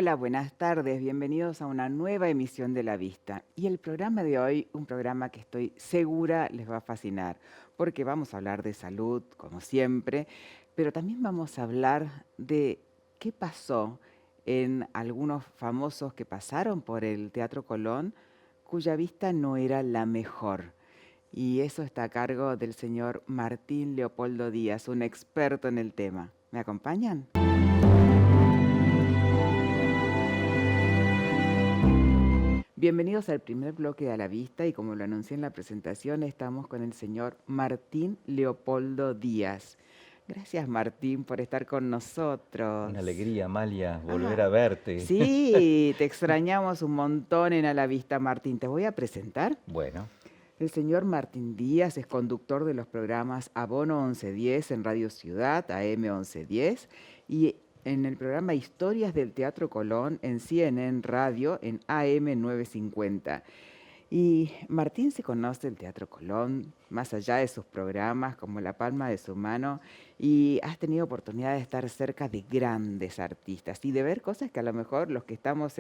Hola, buenas tardes. Bienvenidos a una nueva emisión de La Vista. Y el programa de hoy, un programa que estoy segura les va a fascinar, porque vamos a hablar de salud, como siempre, pero también vamos a hablar de qué pasó en algunos famosos que pasaron por el Teatro Colón, cuya vista no era la mejor. Y eso está a cargo del señor Martín Leopoldo Díaz, un experto en el tema. ¿Me acompañan? Bienvenidos al primer bloque de A la Vista y como lo anuncié en la presentación, estamos con el señor Martín Leopoldo Díaz. Gracias, Martín, por estar con nosotros. Una alegría, Amalia, volver Ah, a verte. sí, te extrañamos un montón en A la Vista, Martín. Te voy a presentar. Bueno, El señor Martín Díaz es conductor de los programas Abono 1110 en Radio Ciudad, AM 1110, y en el programa Historias del Teatro Colón en CNN Radio en AM 950. Y Martín se conoce el Teatro Colón, más allá de sus programas, como la palma de su mano, y has tenido oportunidad de estar cerca de grandes artistas y de ver cosas que a lo mejor los que estamos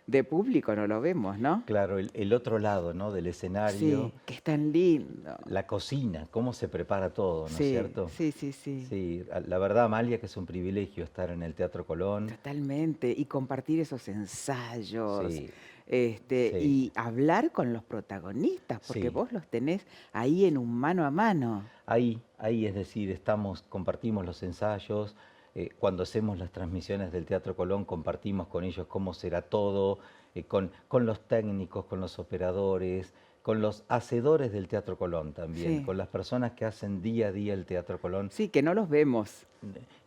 de público no lo vemos, ¿no? claro, el otro lado, ¿no? Del escenario, Sí, que es tan lindo. la cocina, cómo se prepara todo, ¿no es Sí, cierto? sí, sí, sí, Sí, la verdad, Amalia, que es un privilegio estar en el Teatro Colón. totalmente. Y compartir esos ensayos, Sí, sí, y hablar con los protagonistas, porque sí. vos los tenés ahí en un mano a mano. Ahí, es decir, compartimos los ensayos. Cuando hacemos las transmisiones del Teatro Colón, compartimos con ellos cómo será todo, con los técnicos, con los operadores, con los hacedores del Teatro Colón también, Sí, con las personas que hacen día a día el Teatro Colón. sí, que no los vemos,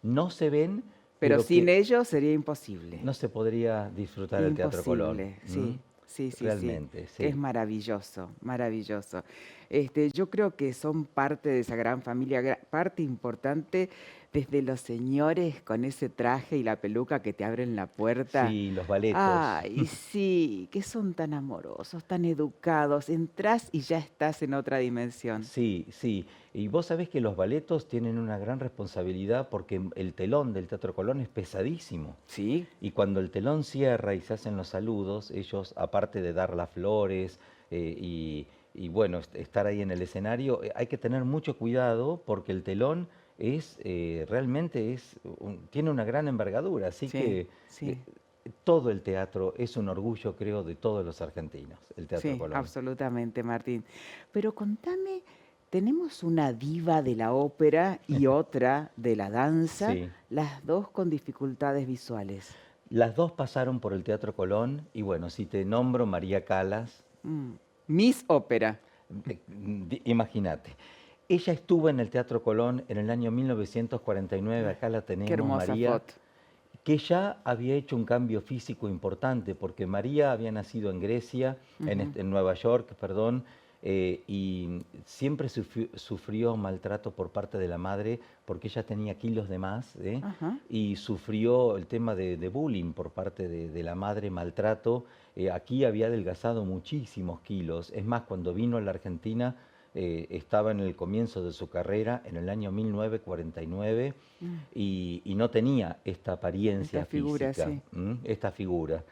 No se ven, pero pero sin que ellos sería imposible. no se podría disfrutar el Teatro Colón. Imposible, sí, sí, sí, sí, Realmente, que es sí. maravilloso, maravilloso. Yo creo que son parte de esa gran familia, parte importante desde los señores con ese traje y la peluca que te abren la puerta. Sí, los baletos. Ay, sí, que son tan amorosos, tan educados. Entrás y ya estás en otra dimensión. Sí, sí. Y vos sabés que los baletos tienen una gran responsabilidad porque el telón del Teatro Colón es pesadísimo. Sí, Y cuando el telón cierra y se hacen los saludos, ellos, aparte de dar las flores y bueno, estar ahí en el escenario, hay que tener mucho cuidado porque el telón realmente tiene una gran envergadura. Así sí, que eh, sí. todo el teatro es un orgullo, creo, de todos los argentinos, el Teatro Sí, Colón. absolutamente, Martín. Pero contame, tenemos una diva de la ópera y otra de la danza, Sí. las dos con dificultades visuales. Las dos pasaron por el Teatro Colón y bueno, si te nombro María Calas, Miss Ópera. imagínate. Ella estuvo en el Teatro Colón en el año 1949, acá la Qué tenemos, hermosa María, foto. que ya había hecho un cambio físico importante, porque María había nacido en Grecia, Ujú. en Nueva York, perdón, y siempre sufrió maltrato por parte de la madre, porque ella tenía kilos de más, Ajá. y sufrió el tema de bullying por parte de la madre, maltrato. Aquí había adelgazado muchísimos kilos. Es más, cuando vino a la Argentina, estaba en el comienzo de su carrera, en el año 1949, Mm, y no tenía esta Esta apariencia figura, física, sí. esta figura.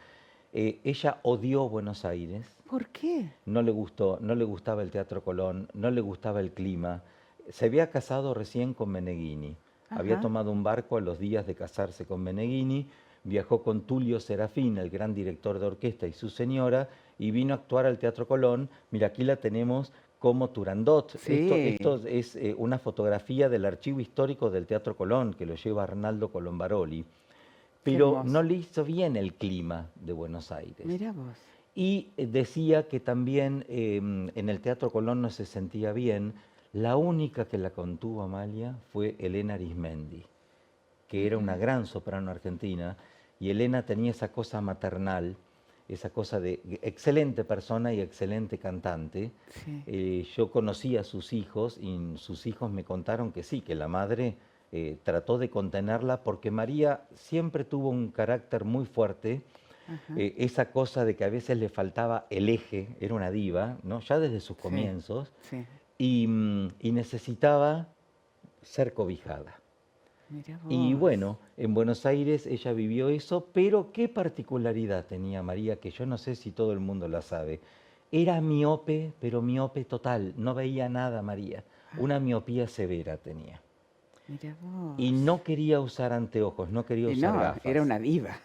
Ella odió Buenos Aires, ¿Por qué? no le gustó, no le gustaba el Teatro Colón, no le gustaba el clima. Se había casado recién con Meneghini, había Ajá. tomado un barco a los días de casarse con Meneghini, viajó con Tulio Serafín, el gran director de orquesta, y su señora, y vino a actuar al Teatro Colón. Mira, aquí la tenemos como Turandot. Sí, Esto es una fotografía del archivo histórico del Teatro Colón, que lo lleva Arnaldo Colombaroli. qué Pero no hermoso. le hizo bien el clima de Buenos Aires. Mira vos. Y decía que también en el Teatro Colón no se sentía bien. La única que la contuvo, Amalia, fue Elena Arismendi, que era una gran soprano argentina, y Elena tenía esa cosa maternal, esa cosa de excelente persona y excelente cantante. Sí. Yo conocí a sus hijos y sus hijos me contaron que sí, que la madre trató de contenerla porque María siempre tuvo un carácter muy fuerte, Ajá. esa cosa de que a veces le faltaba el eje, era una diva, ¿no? Ya desde sus Sí, comienzos, sí. y necesitaba ser cobijada. Mira Y vos. bueno, en Buenos Aires ella vivió eso, pero ¿qué particularidad tenía María? Que yo no sé si todo el mundo la sabe. Era miope, pero miope total, no veía nada María. Una miopía severa tenía. Mira Y vos. no quería usar anteojos, no quería Y usar no, era gafas. una diva.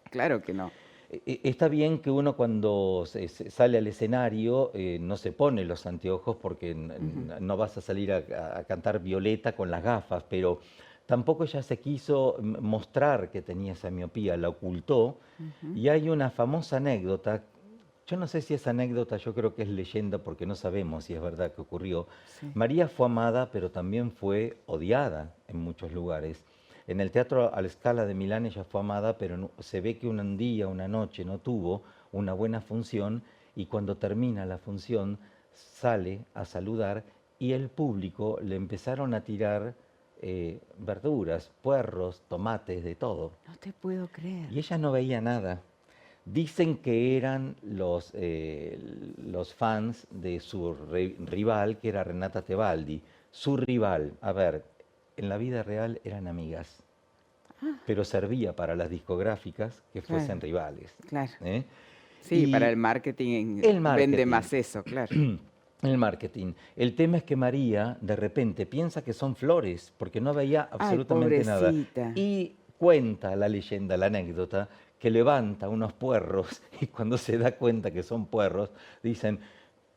Claro que no. Está bien que uno cuando sale al escenario no se pone los anteojos porque Ujú, no vas a salir a cantar Violeta con las gafas, pero tampoco ella se quiso mostrar que tenía esa miopía, la ocultó. ujú. Y hay una famosa anécdota, yo no sé si es anécdota, yo creo que es leyenda porque no sabemos si es verdad que ocurrió. Sí. María fue amada, pero también fue odiada en muchos lugares. En el Teatro a la Scala de Milán ella fue amada, pero se ve que un día, una noche, no tuvo una buena función y cuando termina la función sale a saludar y el público le empezaron a tirar verduras, puerros, tomates, de todo. No te puedo creer. Y ella no veía nada. Dicen que eran los fans de su rival, que era Renata Tebaldi. Su rival, a ver, en la vida real eran amigas, pero servía para las discográficas que Claro, fuesen rivales. claro. ¿Eh? Sí, para Y el marketing el vende marketing, más eso, claro. el marketing. El tema es que María de repente piensa que son flores, porque no veía Ay, absolutamente nada. pobrecita. Y cuenta la leyenda, la anécdota, que levanta unos puerros y cuando se da cuenta que son puerros, dicen,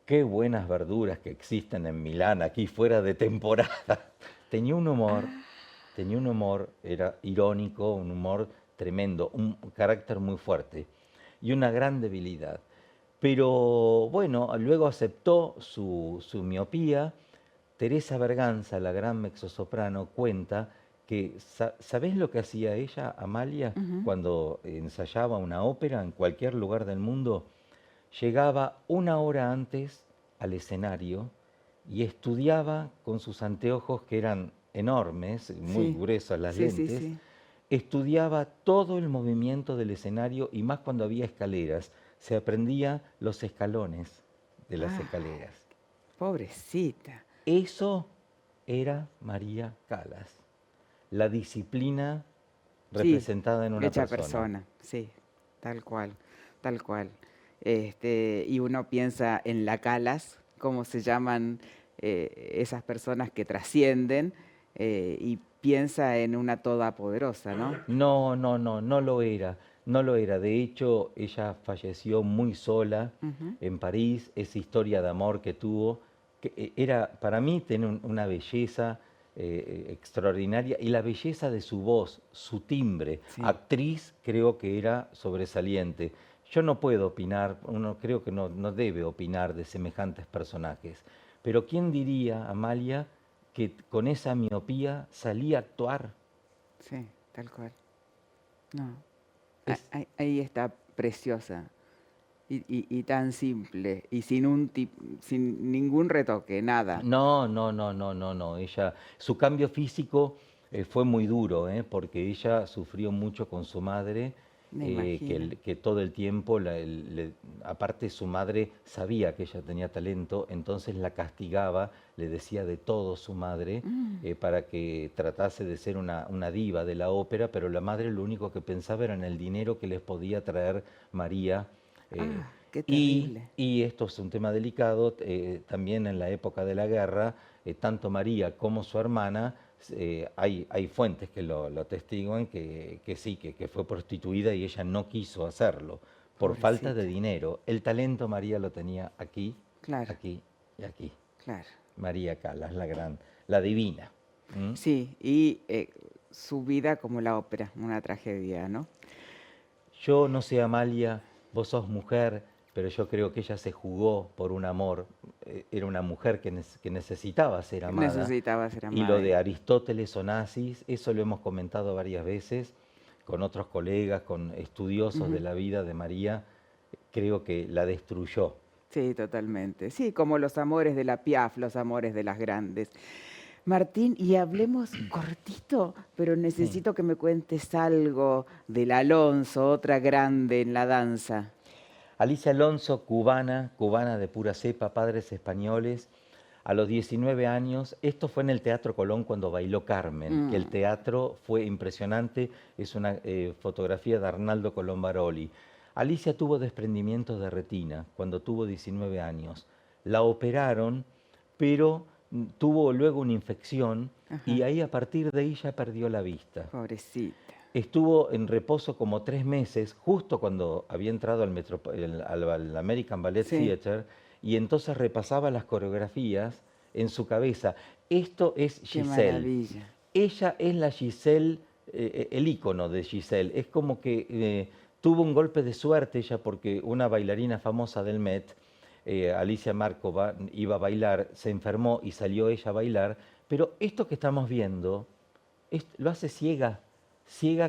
qué buenas verduras que existen en Milán, aquí fuera de temporada. Tenía un humor, tenía un humor, era irónico, un humor tremendo, un carácter muy fuerte y una gran debilidad. Pero bueno, luego aceptó su miopía. Teresa Berganza, la gran mezzosoprano, cuenta que, ¿sabés lo que hacía ella, Amalia, Ujú. cuando ensayaba una ópera en cualquier lugar del mundo? Llegaba una hora antes al escenario y estudiaba con sus anteojos que eran enormes, muy Sí, gruesas las sí, sí, lentes, sí. estudiaba todo el movimiento del escenario y más cuando había escaleras, se aprendía los escalones de las Ay, escaleras. pobrecita. Eso era María Callas, la disciplina Sí, representada en una hecha persona. persona, sí, tal cual, tal cual. Y uno piensa en la Calas, cómo se llaman esas personas que trascienden, y piensa en una todopoderosa, ¿no? No, no, no, no lo era, no lo era. De hecho, ella falleció muy sola Ujú. en París, esa historia de amor que tuvo, que era, para mí, tiene una belleza extraordinaria y la belleza de su voz, su timbre. Sí, Actriz creo que era sobresaliente. Yo no puedo opinar, uno creo que no debe opinar de semejantes personajes, pero ¿quién diría, Amalia, que con esa miopía salía a actuar? sí, tal cual. No, Es, ahí está preciosa y tan simple y sin ningún retoque, nada. No, no, no, no, no, no. Ella, su cambio físico fue muy duro, porque ella sufrió mucho con su madre, Me imagino. que todo el tiempo, aparte su madre sabía que ella tenía talento, entonces la castigaba, le decía de todo su madre, Mm. para que tratase de ser una diva de la ópera, pero la madre lo único que pensaba era en el dinero que les podía traer María. eh, Ah, qué y, terrible. y esto es un tema delicado, también en la época de la guerra, tanto María como su hermana, hay fuentes que lo atestiguan que sí, que fue prostituida y ella no quiso hacerlo por falta de Pobrecita. dinero. El talento María lo tenía aquí, Claro, aquí y aquí. claro. María Callas, la divina. ¿Mm? Sí, y su vida como la ópera, una tragedia, ¿no? Yo no sé, Amalia, vos sos mujer, pero yo creo que ella se jugó por un amor. Era una mujer que necesitaba ser amada. Necesitaba ser Y lo amada. de Aristóteles Onassis, eso lo hemos comentado varias veces con otros colegas, con estudiosos de Ujú. la vida de María. Creo que la destruyó. Sí, totalmente. Sí, como los amores de la Piaf, los amores de las grandes. Martín, y hablemos cortito, pero Sí. necesito que me cuentes algo del Alonso, otra grande en la danza. Alicia Alonso, cubana, cubana de pura cepa, padres españoles. A los 19 años, esto fue en el Teatro Colón cuando bailó Carmen, que el teatro fue impresionante, es una fotografía de Arnaldo Colón Baroli. Alicia tuvo desprendimiento de retina cuando tuvo 19 años. La operaron, pero tuvo luego una infección y ahí a partir de ahí ya perdió la vista. Pobrecita. Estuvo en reposo como 3 meses, justo cuando había entrado al American Ballet Theatre, y entonces repasaba las coreografías en su cabeza. Esto es Giselle. Qué maravilla. Ella es la Giselle, el ícono de Giselle. Es como que tuvo un golpe de suerte ella porque una bailarina famosa del Met, Alicia Markova, iba a bailar, se enfermó y salió ella a bailar, pero esto que estamos viendo lo hace ciega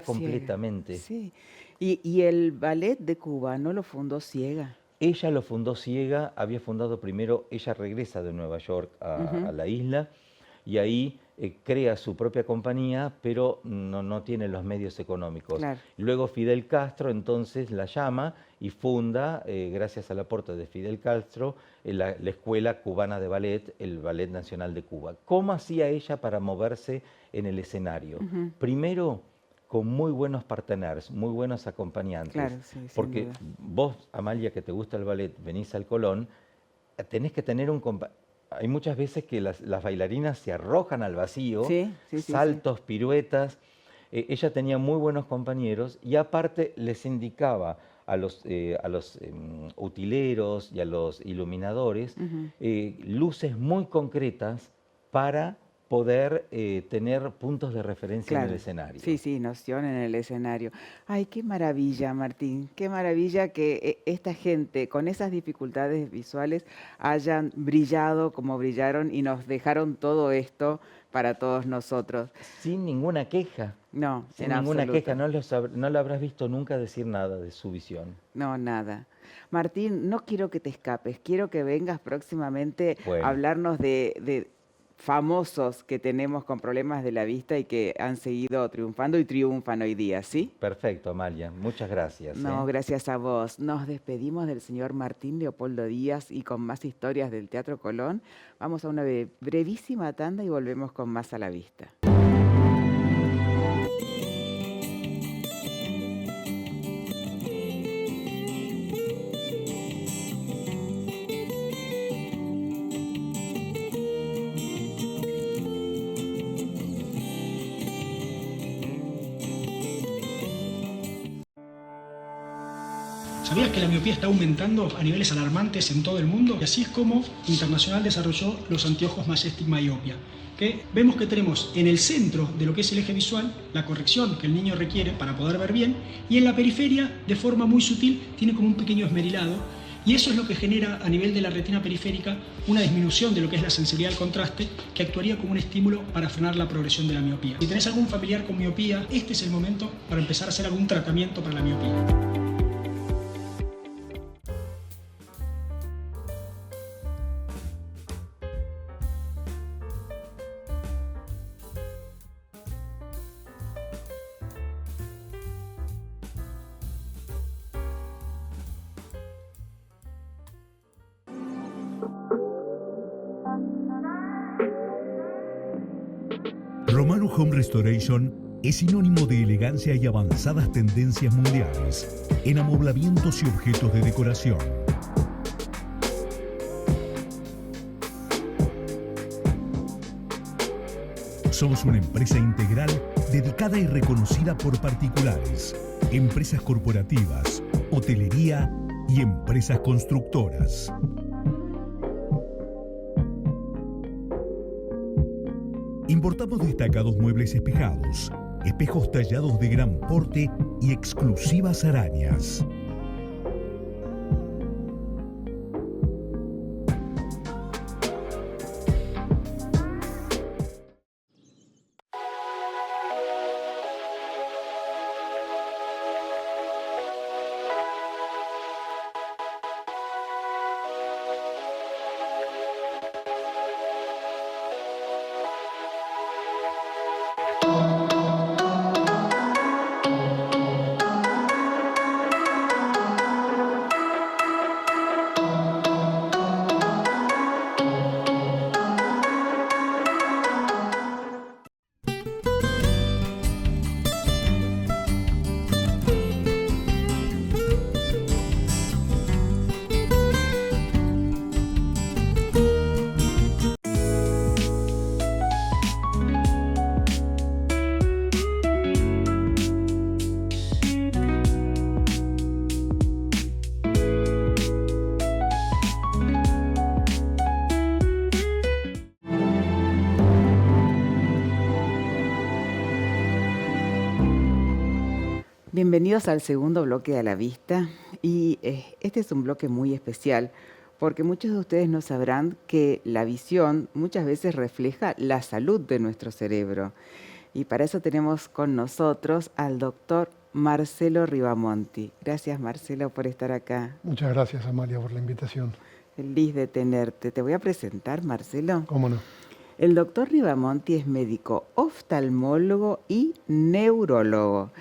completamente. Sí. Y el ballet de Cuba no lo fundó ciega. Ella lo fundó ciega, había fundado primero, ella regresa de Nueva York a la isla y ahí crea su propia compañía, pero no tiene los medios económicos. Claro. Luego Fidel Castro entonces la llama y funda, gracias al aporte de Fidel Castro, la Escuela Cubana de Ballet, el Ballet Nacional de Cuba. ¿Cómo hacía ella para moverse en el escenario? Primero, con muy buenos partenaires, muy buenos acompañantes. Claro, sí, porque vos, Amalia, que te gusta el ballet, venís al Colón, tenés que tener hay muchas veces que las bailarinas se arrojan al vacío, saltos, piruetas. Ella tenía muy buenos compañeros y aparte les indicaba a los utileros y a los iluminadores luces muy concretas para poder tener puntos de referencia en el escenario. Sí, noción en el escenario. Ay, qué maravilla, Martín, qué maravilla que esta gente con esas dificultades visuales hayan brillado como brillaron y nos dejaron todo esto para todos nosotros. Sin ninguna queja. No, sin ninguna queja. No lo habrás visto nunca decir nada de su visión. No, nada. Martín, no quiero que te escapes, quiero que vengas próximamente a hablarnos de famosos que tenemos con problemas de la vista y que han seguido triunfando y triunfan hoy día, ¿sí? Perfecto, Amalia. Muchas gracias. No, gracias a vos. Nos despedimos del señor Martín Leopoldo Díaz y con más historias del Teatro Colón. Vamos a una brevísima tanda y volvemos con más a la vista. ¿Sabías que la miopía está aumentando a niveles alarmantes en todo el mundo? Y así es como Internacional desarrolló los anteojos Majestic Myopia, que vemos que tenemos en el centro de lo que es el eje visual la corrección que el niño requiere para poder ver bien, y en la periferia, de forma muy sutil, tiene como un pequeño esmerilado, y eso es lo que genera a nivel de la retina periférica una disminución de lo que es la sensibilidad al contraste, que actuaría como un estímulo para frenar la progresión de la miopía. Si tenés algún familiar con miopía, este es el momento para empezar a hacer algún tratamiento para la miopía. Romano Home Restoration es sinónimo de elegancia y avanzadas tendencias mundiales en amoblamientos y objetos de decoración. Somos una empresa integral dedicada y reconocida por particulares, empresas corporativas, hotelería y empresas constructoras. Importamos destacados muebles espejados, espejos tallados de gran porte y exclusivas arañas. Bienvenidos al segundo bloque de A la Vista. Y este es un bloque muy especial porque muchos de ustedes no sabrán que la visión muchas veces refleja la salud de nuestro cerebro. Y para eso tenemos con nosotros al doctor Marcelo Ribamonti. Gracias, Marcelo, por estar acá. Muchas gracias, Amalia, por la invitación. Feliz de tenerte. Te voy a presentar, Marcelo. ¿Cómo no? El doctor Ribamonti es médico oftalmólogo y neurólogo.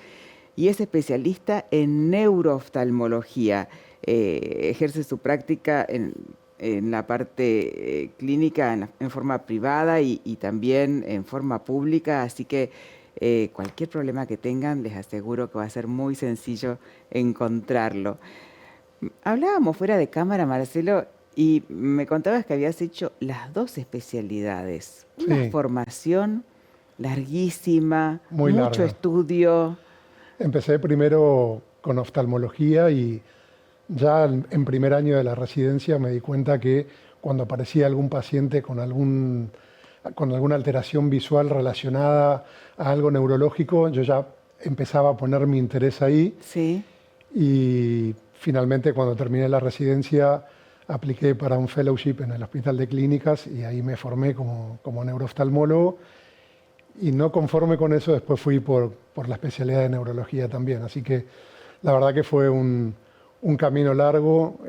Y es especialista en neurooftalmología. Ejerce su práctica en la parte clínica en forma privada y también en forma pública, así que cualquier problema que tengan les aseguro que va a ser muy sencillo encontrarlo. Hablábamos fuera de cámara, Marcelo, y me contabas que habías hecho las dos especialidades. Una Sí. formación larguísima, Muy mucho larga. estudio. Empecé primero con oftalmología y ya en primer año de la residencia me di cuenta que cuando aparecía algún paciente con alguna alteración visual relacionada a algo neurológico, yo ya empezaba a poner mi interés ahí Sí. y finalmente cuando terminé la residencia apliqué para un fellowship en el Hospital de Clínicas y ahí me formé como neurooftalmólogo. Y no conforme con eso, después fui por la especialidad de neurología también. Así que la verdad que fue un camino largo,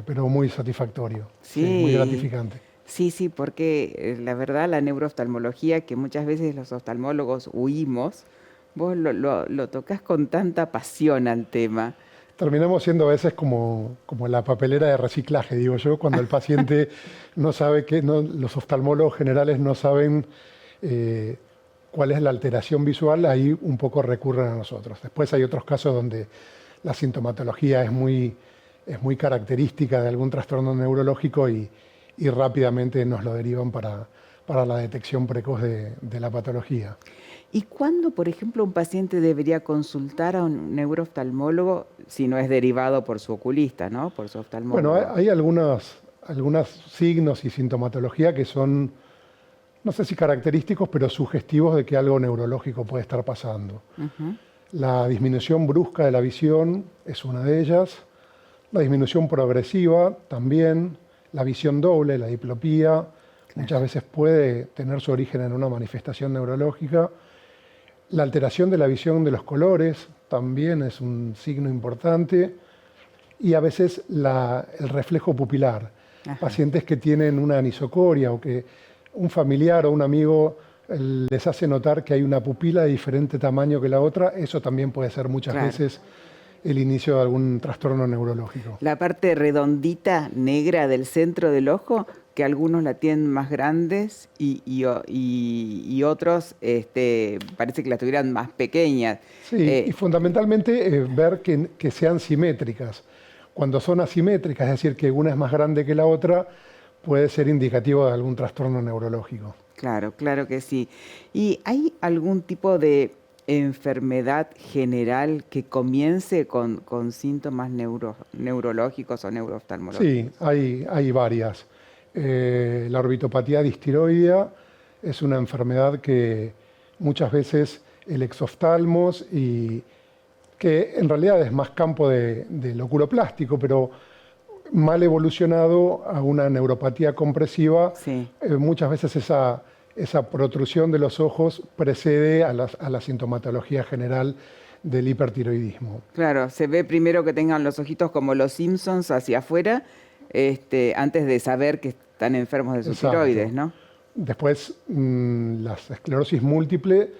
pero muy satisfactorio. Sí. Muy gratificante. Sí, porque la verdad la neurooftalmología, que muchas veces los oftalmólogos huimos, vos lo tocas con tanta pasión al tema. Terminamos siendo a veces como la papelera de reciclaje, digo yo, cuando el paciente no sabe los oftalmólogos generales no saben cuál es la alteración visual, ahí un poco recurren a nosotros. Después hay otros casos donde la sintomatología es muy característica de algún trastorno neurológico y rápidamente nos lo derivan para la detección precoz de la patología. ¿Y cuándo, por ejemplo, un paciente debería consultar a un neurooftalmólogo si no es derivado por su oculista, ¿no? Por su oftalmólogo. Bueno, hay algunos signos y sintomatología que son, no sé si característicos, pero sugestivos de que algo neurológico puede estar pasando. Ujú. La disminución brusca de la visión es una de ellas. La disminución progresiva también. La visión doble, la diplopía, muchas veces puede tener su origen en una manifestación neurológica. La alteración de la visión de los colores también es un signo importante. Y a veces el reflejo pupilar. Ajá. Pacientes que tienen una anisocoria o que un familiar o un amigo les hace notar que hay una pupila de diferente tamaño que la otra, eso también puede ser muchas Claro. veces el inicio de algún trastorno neurológico. La parte redondita, negra del centro del ojo, que algunos la tienen más grandes y otros parece que la tuvieran más pequeñas. Sí, y fundamentalmente ver que sean simétricas. Cuando son asimétricas, es decir, que una es más grande que la otra, puede ser indicativo de algún trastorno neurológico. Claro, claro que sí. ¿Y hay algún tipo de enfermedad general que comience con síntomas neurológicos o neurooftalmológicos? Sí, hay varias. La orbitopatía distiroidea es una enfermedad que muchas veces el exoftalmos y que en realidad es más campo del oculoplástico, pero mal evolucionado a una neuropatía compresiva, Sí. muchas veces esa protrusión de los ojos precede a la sintomatología general del hipertiroidismo. Claro, se ve primero que tengan los ojitos como los Simpsons hacia afuera, antes de saber que están enfermos de su Exacto. tiroides, ¿no? Después, la esclerosis múltiple,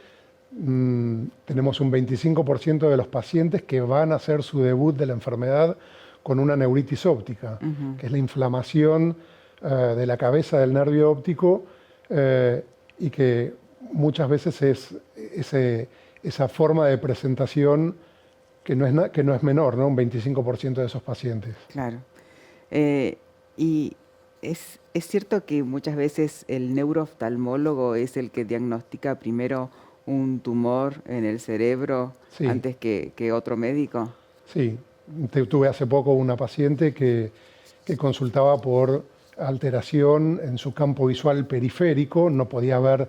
tenemos un 25% de los pacientes que van a hacer su debut de la enfermedad con una neuritis óptica, que es la inflamación de la cabeza del nervio óptico y que muchas veces es esa forma de presentación que no es menor, ¿no? Un 25% de esos pacientes. Claro. Y es cierto que muchas veces el neurooftalmólogo es el que diagnostica primero un tumor en el cerebro Sí. antes que otro médico. Sí, tuve hace poco una paciente que consultaba por alteración en su campo visual periférico, no podía ver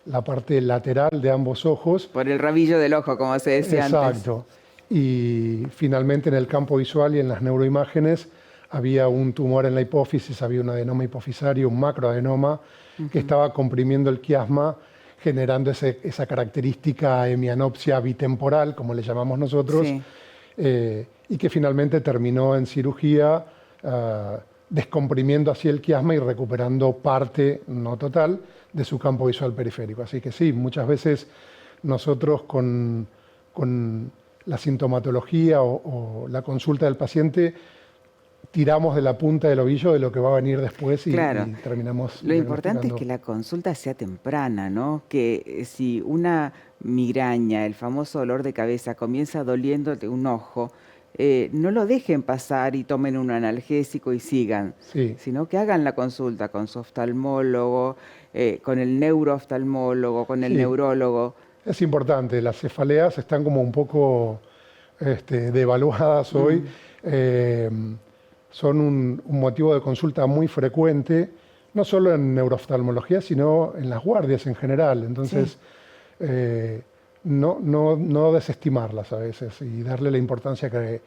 la parte lateral de ambos ojos. Por el rabillo del ojo, como se decía antes. Exacto. Y finalmente en el campo visual y en las neuroimágenes había un tumor en la hipófisis, había un adenoma hipofisario, un macroadenoma, que estaba comprimiendo el quiasma, generando esa característica hemianopsia bitemporal, como le llamamos nosotros, Sí. Y que finalmente terminó en cirugía, descomprimiendo así el quiasma y recuperando parte, no total, de su campo visual periférico. Así que sí, muchas veces nosotros con la sintomatología o la consulta del paciente tiramos de la punta del ovillo de lo que va a venir después y, Claro. y terminamos Lo importante es diagnosticando. que la consulta sea temprana, ¿no? Que si una migraña, el famoso dolor de cabeza, comienza doliéndote un ojo, no lo dejen pasar y tomen un analgésico y sigan, Sí, sino que hagan la consulta con su oftalmólogo, con el neurooftalmólogo, con el sí, neurólogo. es importante. Las cefaleas están como un poco devaluadas hoy. Eh, son un motivo de consulta muy frecuente, no solo en neurooftalmología, sino en las guardias en general. Entonces, no desestimarlas a veces y darle la importancia que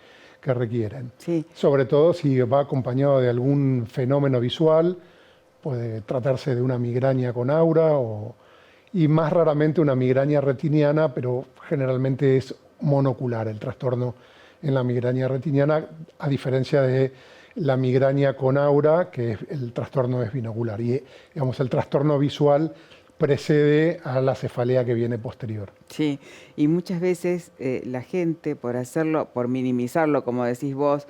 requieren. Sí, Sobre todo si va acompañado de algún fenómeno visual, puede tratarse de una migraña con aura y más raramente una migraña retiniana, pero generalmente es monocular el trastorno en la migraña retiniana, a diferencia de la migraña con aura, que el trastorno es binocular. Y digamos, el trastorno visual precede a la cefalea que viene posterior. sí. Y muchas veces la gente, por hacerlo, por minimizarlo, como decís vos,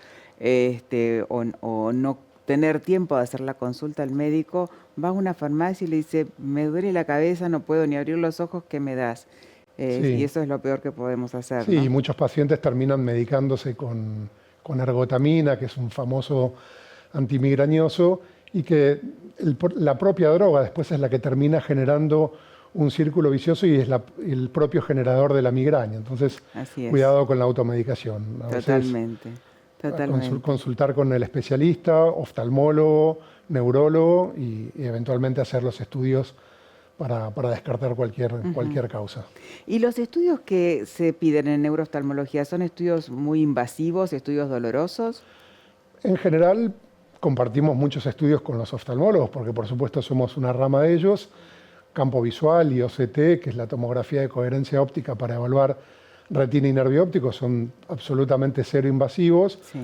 o no tener tiempo de hacer la consulta al médico, va a una farmacia y le dice, me duele la cabeza, no puedo ni abrir los ojos, ¿qué me das? Sí. Y eso es lo peor que podemos hacer, Sí, ¿no? y muchos pacientes terminan medicándose con ergotamina, que es un famoso antimigrañoso, y que la propia droga después es la que termina generando un círculo vicioso y es el propio generador de la migraña. Entonces, Así es. cuidado con la automedicación. A veces, Totalmente, totalmente. consultar con el especialista, oftalmólogo, neurólogo y eventualmente hacer los estudios para descartar cualquier causa. ¿Y los estudios que se piden en neurooftalmología son estudios muy invasivos, estudios dolorosos? En general, compartimos muchos estudios con los oftalmólogos, porque por supuesto somos una rama de ellos, campo visual y OCT, que es la tomografía de coherencia óptica para evaluar retina y nervio óptico, son absolutamente cero invasivos. Sí.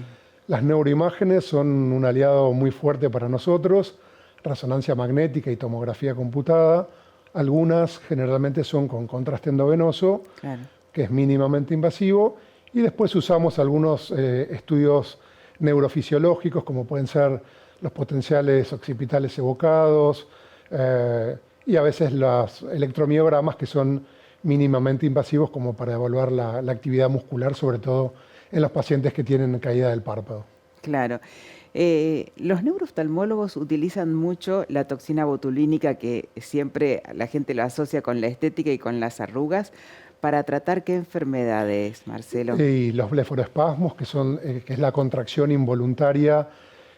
Las neuroimágenes son un aliado muy fuerte para nosotros, resonancia magnética y tomografía computada. Algunas generalmente son con contraste endovenoso, Claro. que es mínimamente invasivo, y después usamos algunos estudios neurofisiológicos, como pueden ser los potenciales occipitales evocados, y a veces los electromiogramas, que son mínimamente invasivos como para evaluar la actividad muscular, sobre todo en los pacientes que tienen caída del párpado. Claro. Los neurooftalmólogos utilizan mucho la toxina botulínica, que siempre la gente lo asocia con la estética y con las arrugas, para tratar qué enfermedades, Marcelo. Y los blefaroespasmos, que es la contracción involuntaria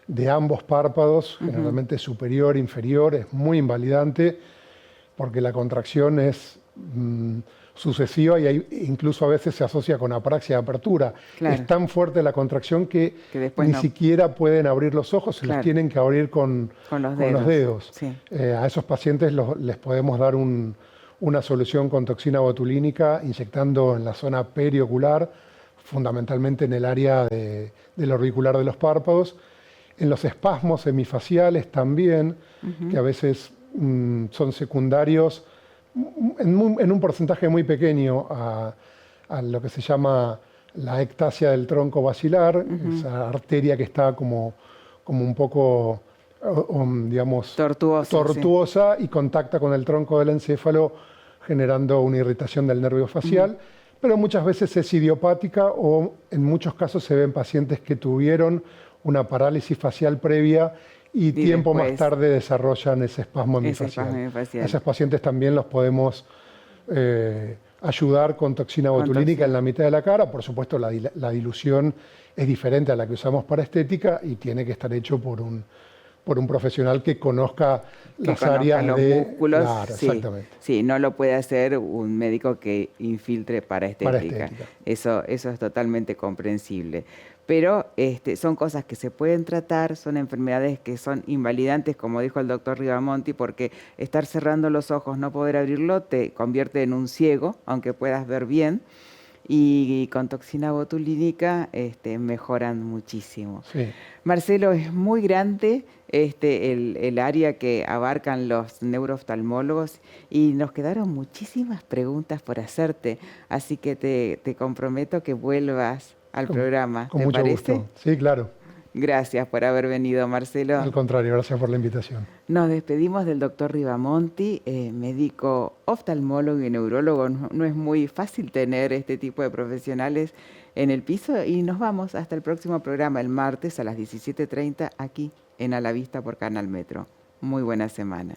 de ambos párpados, generalmente superior, inferior, es muy invalidante porque la contracción es sucesiva y incluso a veces se asocia con apraxia de apertura. Claro. Es tan fuerte la contracción que después ni no. siquiera pueden abrir los ojos, se Claro. los tienen que abrir con los dedos. Sí. A esos pacientes les podemos dar una solución con toxina botulínica inyectando en la zona periocular, fundamentalmente en el área del orbicular de los párpados. En los espasmos hemifaciales también, que a veces son secundarios en un porcentaje muy pequeño a lo que se llama la ectasia del tronco basilar, esa arteria que está como un poco, digamos, tortuosa y contacta con el tronco del encéfalo, generando una irritación del nervio facial, pero muchas veces es idiopática o en muchos casos se ven pacientes que tuvieron una parálisis facial previa y tiempo más tarde desarrollan ese espasmo hemifacial. A esos pacientes también los podemos ayudar con toxina botulínica en la mitad de la cara. Por supuesto, la dilución es diferente a la que usamos para estética y tiene que estar hecho por por un profesional que conozca Que las conozca áreas los de... músculos. Claro, Sí, exactamente. sí, no lo puede hacer un médico que infiltre para estética. estética. Eso es totalmente comprensible. Pero son cosas que se pueden tratar, son enfermedades que son invalidantes, como dijo el doctor Rivamonti, porque estar cerrando los ojos, no poder abrirlo, te convierte en un ciego, aunque puedas ver bien. Y con toxina botulínica mejoran muchísimo. Sí. Marcelo, es muy grande el área que abarcan los neurooftalmólogos y nos quedaron muchísimas preguntas por hacerte, así que te comprometo que vuelvas al programa. Con ¿Te mucho parece? gusto. Sí, claro. Gracias por haber venido, Marcelo. Al contrario, gracias por la invitación. Nos despedimos del doctor Rivamonti, médico oftalmólogo y neurólogo. No es muy fácil tener este tipo de profesionales en el piso y nos vamos hasta el próximo programa, el martes a las 17:30, aquí en A la Vista por Canal Metro. Muy buena semana.